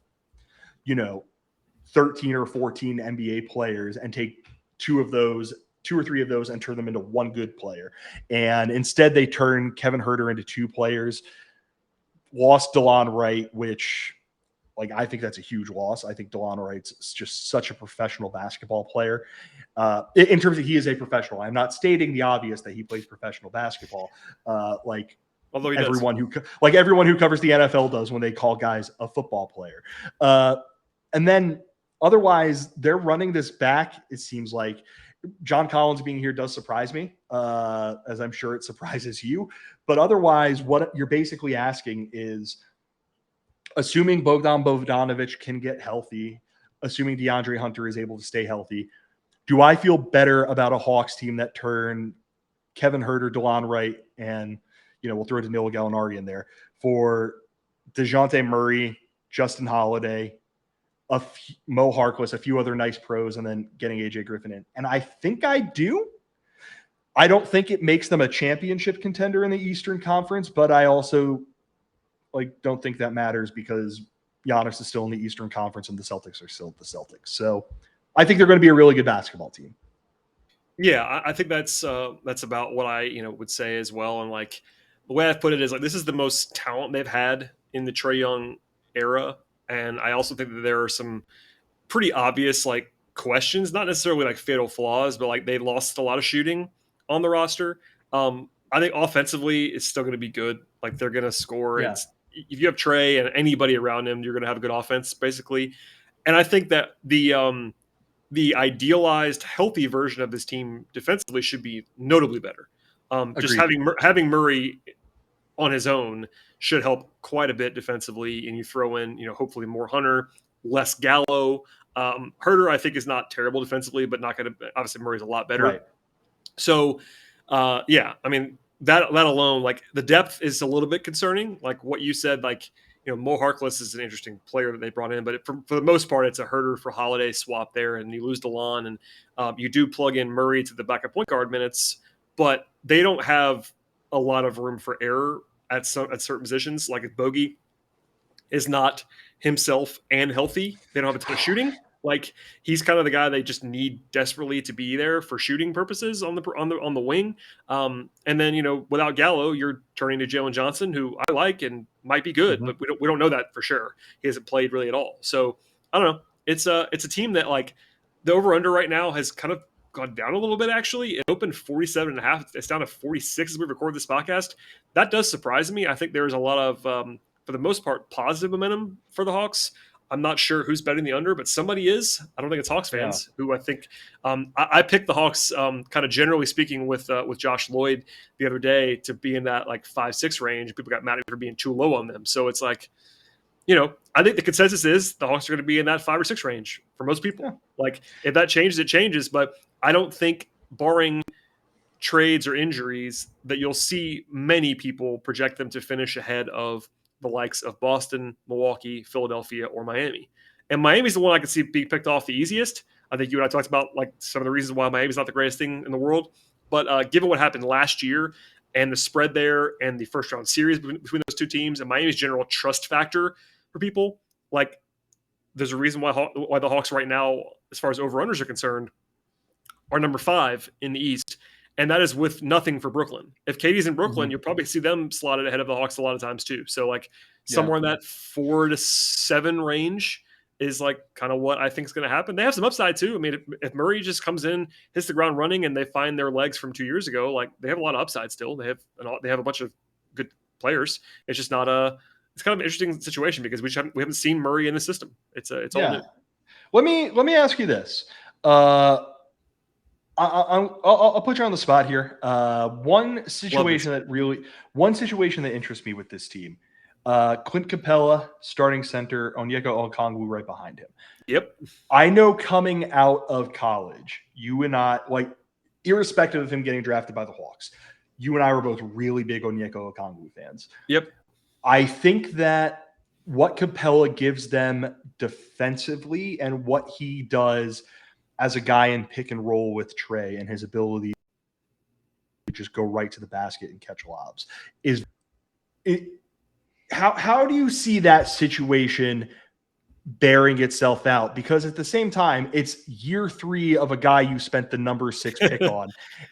13 or 14 NBA players and take 2 or 3 of those and turn them into one good player. And instead they turn Kevin Huerter into 2 players, lost DeLon Wright, which I think that's a huge loss. I think DeLon Wright's just such a professional basketball player. In terms of he is a professional. I'm not stating the obvious that he plays professional basketball. Although everyone who covers the NFL does when they call guys a football player. And then otherwise, they're running this back. It seems like John Collins being here does surprise me, as I'm sure it surprises you. But otherwise, what you're basically asking is, assuming Bogdan Bogdanovic can get healthy, assuming DeAndre Hunter is able to stay healthy, do I feel better about a Hawks team that turn Kevin Huerter, DeLon Wright, and we'll throw Danilo Gallinari in there for DeJounte Murray, Justin Holiday, Mo Harkless, a few other nice pros, and then getting AJ Griffin in? And I think I do. I don't think it makes them a championship contender in the Eastern Conference, but I also don't think that matters, because Giannis is still in the Eastern Conference and the Celtics are still the Celtics. So I think they're going to be a really good basketball team. Yeah, I think that's about what I would say as well. And the way I put it is this is the most talent they've had in the Trae Young era, and I also think that there are some pretty obvious questions, not necessarily fatal flaws, but they lost a lot of shooting on the roster. I think offensively it's still going to be good. They're going to score. Yeah. If you have Trey and anybody around him, you're going to have a good offense, basically. And I think that the idealized, healthy version of this team defensively should be notably better. Just having Murray on his own should help quite a bit defensively, and you throw in, hopefully more Hunter, less Gallo. Huerter, I think, is not terrible defensively, but not going to. Obviously, Murray's a lot better. Right. So, I mean, that alone, the depth is a little bit concerning. What you said, Mo Harkless is an interesting player that they brought in, but for the most part, it's a Huerter for Holiday swap there, and you lose DeLon, and you do plug in Murray to the backup point guard minutes, but they don't have a lot of room for error at certain positions. If Bogey is not himself and healthy, they don't have a ton of shooting. He's kind of the guy they just need desperately to be there for shooting purposes on the wing. And then, without Gallo, you're turning to Jalen Johnson, who I like and might be good, but we don't know that for sure. He hasn't played really at all. So I don't know. It's a team that the over under right now has kind of gone down a little bit. Actually, it opened 47.5. It's down to 46 as we record this podcast. That does surprise me. I think there's a lot of, for the most part, positive momentum for the Hawks. I'm not sure who's betting the under, but somebody is. I don't think it's Hawks fans who I think I picked the Hawks kind of generally speaking with Josh Lloyd the other day to be in that 5-6 range. People got mad at me for being too low on them. So it's I think the consensus is the Hawks are going to be in that 5 or 6 range for most people. Yeah. If that changes, it changes. But I don't think, barring trades or injuries, that you'll see many people project them to finish ahead of the likes of Boston, Milwaukee, Philadelphia, or Miami. And Miami's the one I can see being picked off the easiest. I think you and I talked about some of the reasons why Miami's not the greatest thing in the world. But given what happened last year, and the spread there and the first round series between those two teams and Miami's general trust factor for people, like there's a reason why the Hawks right now, as far as over-unders are concerned, are number 5 in the East, and that is with nothing for Brooklyn. If Katie's in Brooklyn, you'll probably see them slotted ahead of the Hawks a lot of times too. So like somewhere in that 4 to 7 range is like kind of what I think is going to happen. They have some upside too. I mean, if Murray just comes in, hits the ground running, and they find their legs from 2 years ago, like they have a lot of upside still. They have a bunch of good players. It's just not it's kind of an interesting situation because we haven't seen Murray in the system. It's all new. Let me ask you this. I'll put you on the spot here. One situation that interests me with this team. Clint Capella, starting center, Onyeka Okongwu right behind him. Yep. I know coming out of college, you and I, like, irrespective of him getting drafted by the Hawks, you and I were both really big Onyeka Okongwu fans. Yep. I think that what Capella gives them defensively and what he does as a guy in pick and roll with Trey and his ability to just go right to the basket and catch lobs is it. How do you see that situation bearing itself out? Because at the same time, it's year 3 of a guy you spent the number 6 pick on.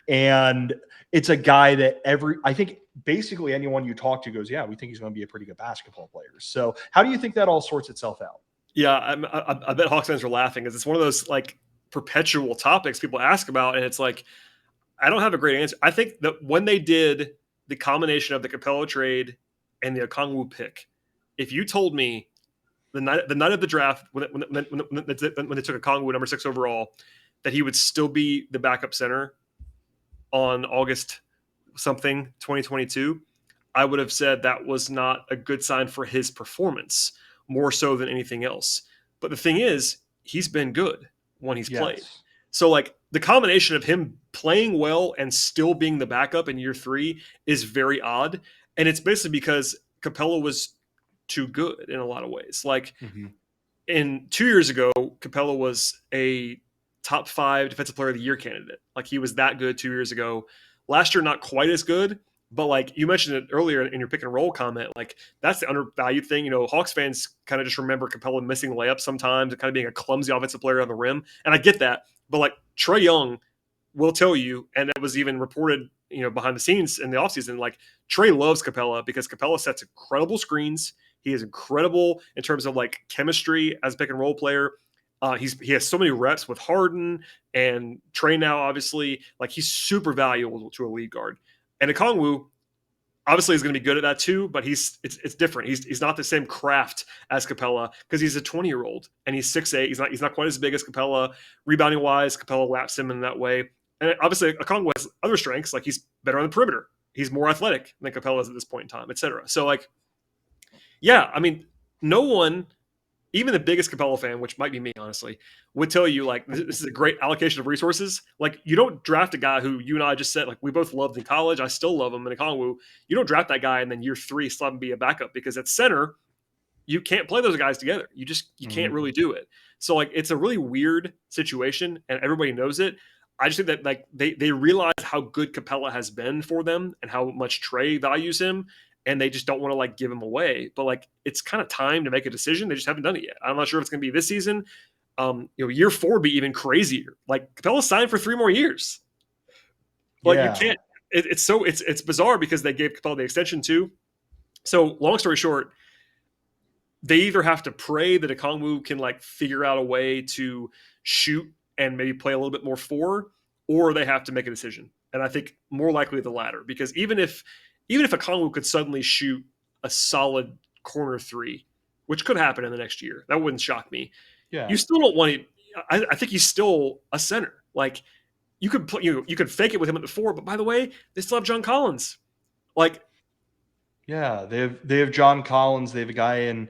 And it's a guy that I think basically anyone you talk to goes, yeah, we think he's going to be a pretty good basketball player. So how do you think that all sorts itself out? Yeah, I bet Hawks fans are laughing because it's one of those like perpetual topics people ask about. And it's like, I don't have a great answer. I think that when they did the combination of the Capella trade and the Okongwu pick, if you told me the night of the draft when they took Okongwu number 6 overall that he would still be the backup center on August something 2022, I would have said that was not a good sign for his performance, more so than anything else. But the thing is, he's been good when he's played. So like the combination of him playing well and still being the backup in year 3 is very odd. And it's basically because Capella was too good in a lot of ways. Like in 2 years ago, Capella was a top 5 defensive player of the year candidate. Like he was that good 2 years ago. Last year, not quite as good, but like you mentioned it earlier in your pick and roll comment, like that's the undervalued thing. You know, Hawks fans kind of just remember Capella missing layups sometimes and kind of being a clumsy offensive player on the rim. And I get that, but like Trae Young will tell you, and it was even reported, you know, behind the scenes in the offseason, like Trae loves Capella because Capella sets incredible screens. He is incredible in terms of like chemistry as a pick and roll player. He has so many reps with Harden and Trae now, obviously. Like he's super valuable to a lead guard. And Okongwu obviously is going to be good at that too, but it's different. He's not the same craft as Capella because he's a 20-year-old and he's 6'8". He's not quite as big as Capella. Rebounding wise, Capella laps him in that way. And obviously Okongwu has other strengths, like he's better on the perimeter. He's more athletic than Capella is at this point in time, etc. So like, yeah, I mean, no one, even the biggest Capella fan, which might be me, honestly, would tell you like this is a great allocation of resources. Like you don't draft a guy who you and I just said like we both loved in college. I still love him in Okongwu. You don't draft that guy and then year 3 still have him be a backup because at center you can't play those guys together. You can't really do it. So like it's a really weird situation and everybody knows it. I just think that like they realize how good Capella has been for them and how much Trae values him. And they just don't want to like give him away, but like it's kind of time to make a decision. They just haven't done it yet. I'm not sure if it's going to be this season. Year 4 would be even crazier. Like Capella signed for 3 more years. Like you can't. It's bizarre because they gave Capella the extension too. So long story short, they either have to pray that Okongwu can like figure out a way to shoot and maybe play a little bit more 4, or they have to make a decision. And I think more likely the latter because even if Okongwu could suddenly shoot a solid corner 3, which could happen in the next year, that wouldn't shock me. Yeah, you still don't want to. I think he's still a center. Like you could you could fake it with him at the 4, but by the way, they still have John Collins. Like, yeah, they have John Collins. They have a guy in,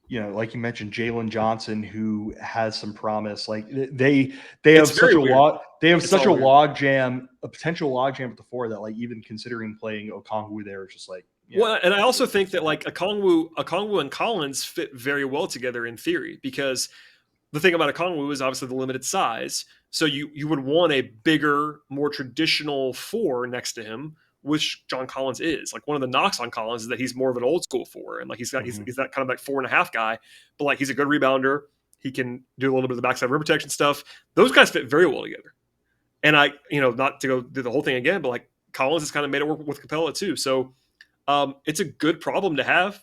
you know, like you mentioned, Jalen Johnson, who has some promise. Like they have such a lot. They have such a logjam, a potential logjam at the 4 that like even considering playing Okongwu there is just like. Yeah. Well, and I also think that like Okongwu and Collins fit very well together in theory because the thing about Okongwu is obviously the limited size. So you would want a bigger, more traditional 4 next to him, which John Collins is. Like one of the knocks on Collins is that he's more of an old school four, and like he's that kind of like 4.5 guy, but like he's a good rebounder. He can do a little bit of the backside rim protection stuff. Those guys fit very well together. And not to go do the whole thing again, but like Collins has kind of made it work with Capella too. So it's a good problem to have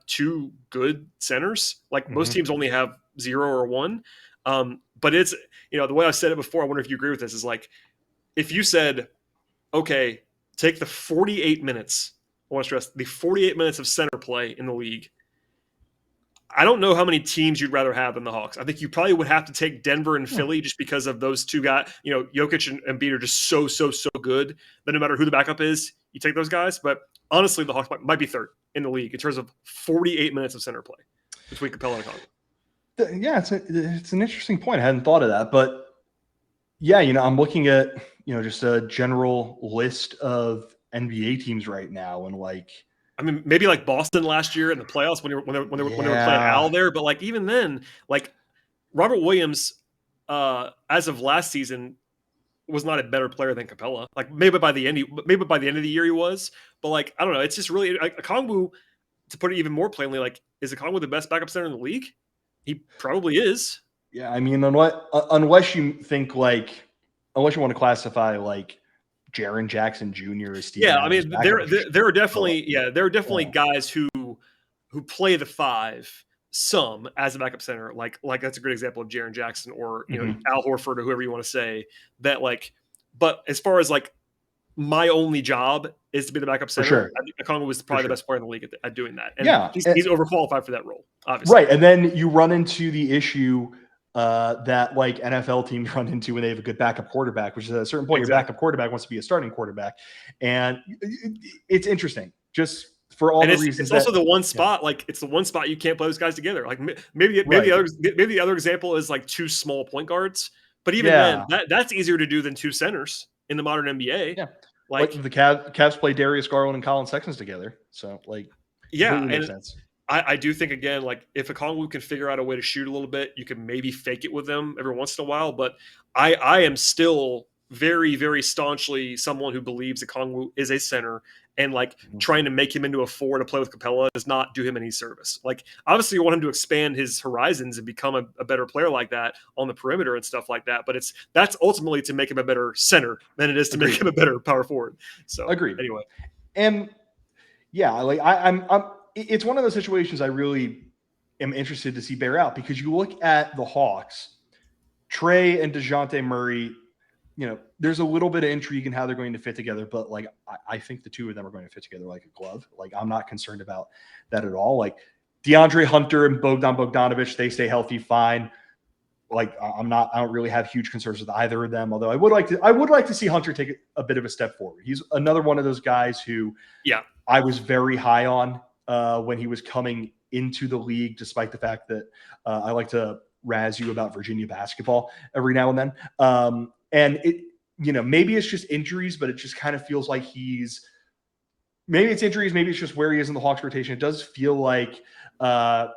two good centers. Like most teams only have 0 or 1. But it's, the way I've said it before, I wonder if you agree with this, is like, if you said, okay, take the 48 minutes, I want to stress the 48 minutes of center play in the league. I don't know how many teams you'd rather have than the Hawks. I think you probably would have to take Denver and Philly just because of those two guys. Jokic and Embiid are just so good that no matter who the backup is, you take those guys. But honestly, the Hawks might be third in the league in terms of 48 minutes of center play between Capella and Conley. Yeah, it's an interesting point. I hadn't thought of that. But yeah, I'm looking at, just a general list of NBA teams right now, and like, I mean, maybe like Boston last year in the playoffs when they were playing Al there, but like even then, like Robert Williams, as of last season, was not a better player than Capella. Like maybe by the end of the year he was, but like I don't know. It's just really Okongwu, to put it even more plainly, like is Okongwu the best backup center in the league? He probably is. Yeah, I mean, unless you think unless you want to classify like Jaren Jackson Jr. as Steve. Yeah, I mean, there are definitely guys who play the 5 some as a backup center. Like that's a great example of Jaren Jackson or Al Horford or whoever you want to say that like. But as far as like my only job is to be the backup center, sure. I think Okongwu was probably the best player in the league at doing that. And he's overqualified for that role, obviously. Right, and then you run into the issue that like NFL teams run into when they have a good backup quarterback, which is at a certain point, your backup quarterback wants to be a starting quarterback. And it's interesting just for all the reasons. It's also the one spot, like it's the one spot you can't play those guys together. Like maybe the other example is like 2 small point guards, but even then that's easier to do than 2 centers in the modern NBA. Yeah. Like the Cavs play Darius Garland and Colin Sexton together. So like, makes sense. I do think, again, like if Okongwu can figure out a way to shoot a little bit, you can maybe fake it with them every once in a while. But I am still very, very staunchly someone who believes Okongwu is a center, and like trying to make him into a 4 to play with Capella does not do him any service. Like obviously you want him to expand his horizons and become a better player like that on the perimeter and stuff like that. But that's ultimately to make him a better center than it is to make him a better power forward. So anyway. And yeah, like I'm it's one of those situations I really am interested to see bear out, because you look at the Hawks, Trey and DeJounte Murray, there's a little bit of intrigue in how they're going to fit together, but like, I think the two of them are going to fit together like a glove. Like, I'm not concerned about that at all. Like DeAndre Hunter and Bogdanovich, they stay healthy, fine. Like I don't really have huge concerns with either of them. Although I would like to see Hunter take a bit of a step forward. He's another one of those guys who I was very high on when he was coming into the league, despite the fact that I like to razz you about Virginia basketball every now and then. And it, maybe it's just injuries, but it just kind of feels like maybe it's injuries, maybe it's just where he is in the Hawks rotation. It does feel like, I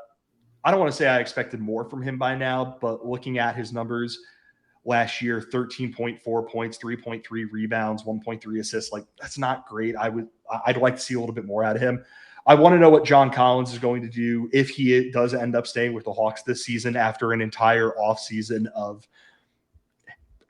don't want to say I expected more from him by now, but looking at his numbers last year, 13.4 points, 3.3 rebounds, 1.3 assists, like that's not great. I'd like to see a little bit more out of him. I want to know what John Collins is going to do if he does end up staying with the Hawks this season after an entire offseason of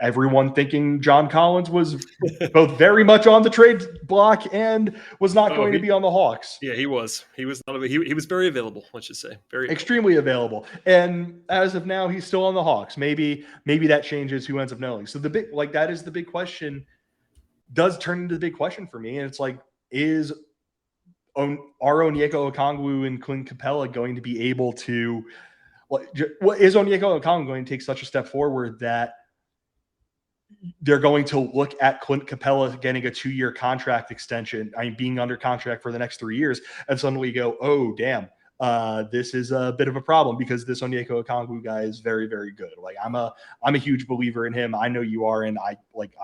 everyone thinking John Collins was both very much on the trade block and was not going to be on the Hawks. Yeah, he was. He was very available, let's just say. Extremely available. And as of now, he's still on the Hawks. Maybe that changes who ends up knowing. So that is the big question, does turn into the big question for me. And it's like, are Onyeka Okongwu and Clint Capella going to be able to is Onyeka Okongwu going to take such a step forward that they're going to look at Clint Capella getting a 2-year contract extension, being under contract for the next 3 years, and suddenly go, oh, damn, this is a bit of a problem because this Onyeka Okongwu guy is very, very good. Like I'm a huge believer in him. I know you are, and I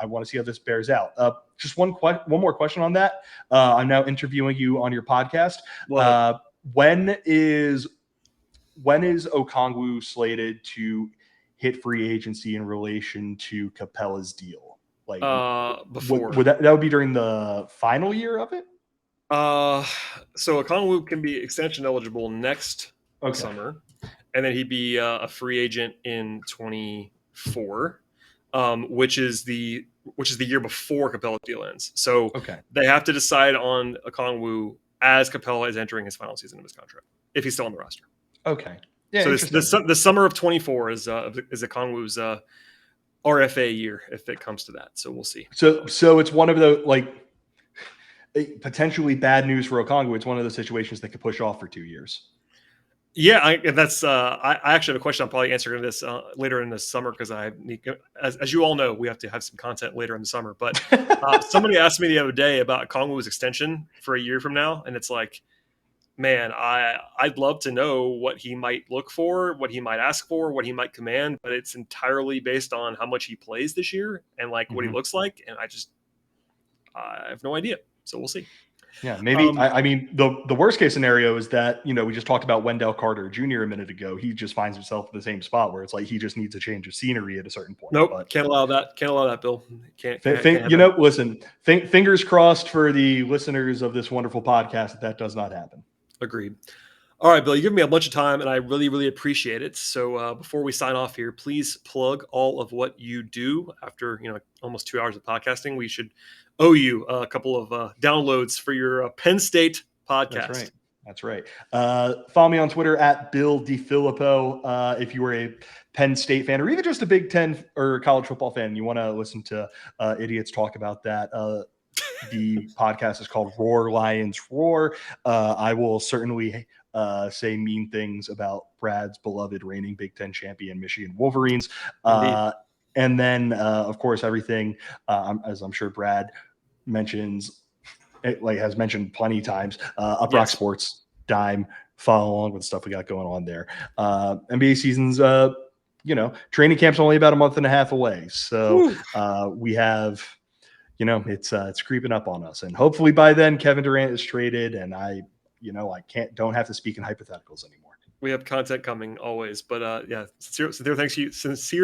want to see how this bears out. Just one more question on that. I'm now interviewing you on your podcast. When is Okongwu slated to hit free agency in relation to Capella's deal? Like, Before. would that would be during the final year of it? So Okongwu can be extension eligible next summer, and then he'd be a free agent in 24, which is the year before Capella's deal ends. So they have to decide on Okongwu as Capella is entering his final season of his contract, if he's still on the roster. Okay. Yeah. So the summer of 24 is Okongwu's RFA year, if it comes to that. So we'll see. So it's one of the, like, potentially bad news for Okongwu. It's one of those situations that could push off for 2 years. Yeah, I actually have a question. I'll probably answer this later in the summer because I need, as you all know, we have to have some content later in the summer. But somebody asked me the other day about Okongwu's extension for a year from now, and it's like, man, I'd love to know what he might look for, what he might ask for, what he might command, but it's entirely based on how much he plays this year and like what he looks like, and I have no idea. So we'll see. Yeah, maybe. I mean, the worst case scenario is that, we just talked about Wendell Carter Jr. a minute ago. He just finds himself in the same spot where it's like he just needs a change of scenery at a certain point. Nope, can't allow that. Can't allow that, Bill. Can't listen. Fingers crossed for the listeners of this wonderful podcast that does not happen. Agreed. All right, Bill, you give me a bunch of time, and I really, really appreciate it. So before we sign off here, please plug all of what you do. After almost 2 hours of podcasting, we should owe you a couple of downloads for your Penn State podcast. That's right. Follow me on Twitter at Bill DiFilippo. If you were a Penn State fan or even just a Big Ten or college football fan, and you want to listen to idiots talk about that. The podcast is called Roar Lions Roar. I will certainly say mean things about Brad's beloved reigning Big Ten champion Michigan Wolverines. And then, of course, everything, as I'm sure Brad mentions, has mentioned plenty of times, UPROXX Sports, Dime, follow along with the stuff we got going on there. NBA season's, training camp's only about a month and a half away. So we have, it's creeping up on us. And hopefully by then Kevin Durant is traded and I don't have to speak in hypotheticals anymore. We have content coming always, but sincere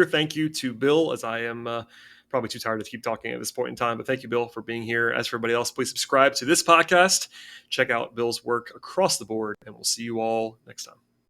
thank you to Bill, as I am probably too tired to keep talking at this point in time, but thank you, Bill, for being here. As for everybody else, please subscribe to this podcast, check out Bill's work across the board, and we'll see you all next time.